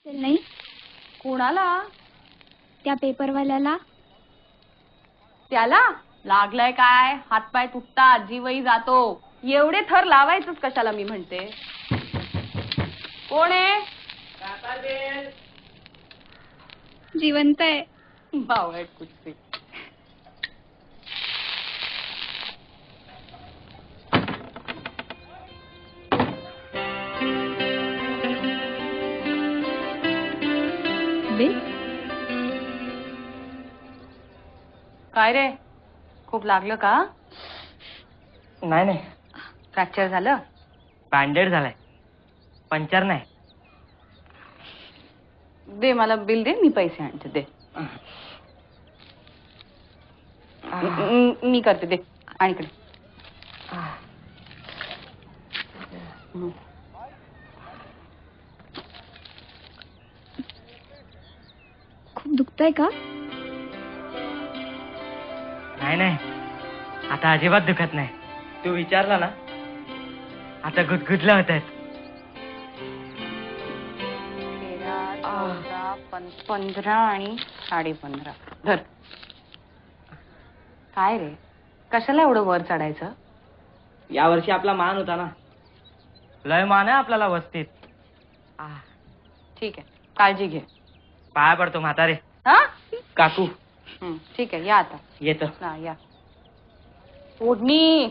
असेल नाही? कोणाला? त्या पेपरवाल्याला. त्याला लागलाय काय? हातपाय तुटतात, जीवही जातो. एवढे थर लावायचंच कशाला मी म्हणते. कोण आहे? जिवंत आहे. बावळट कुठचे. काय रे, खूप लागलं का? नाही नाही, फ्रॅक्चर झालं? बँडेड झालाय, पंक्चर नाही. दे मला बिल दे, मी पैसे आणते. दे. मी करते. दे आणि इकडे. खूप दुखतंय का? नाही नाही, आता अजिबात दुखत नाही. तू विचारला ना, आता गुदगुदल्या होत आहेत. 13, 14, 15 आणि 15.5. धर. काय रे, कशाला एवढं वर चढायचं? या वर्षी आपला मान होता ना, लय मान आहे आपल्याला वस्तीत. ठीक आहे, काळजी घे. पाया पडतो म्हातारे. हा काकू. ठीक आहे, या आता. येतो. या. ओढणी.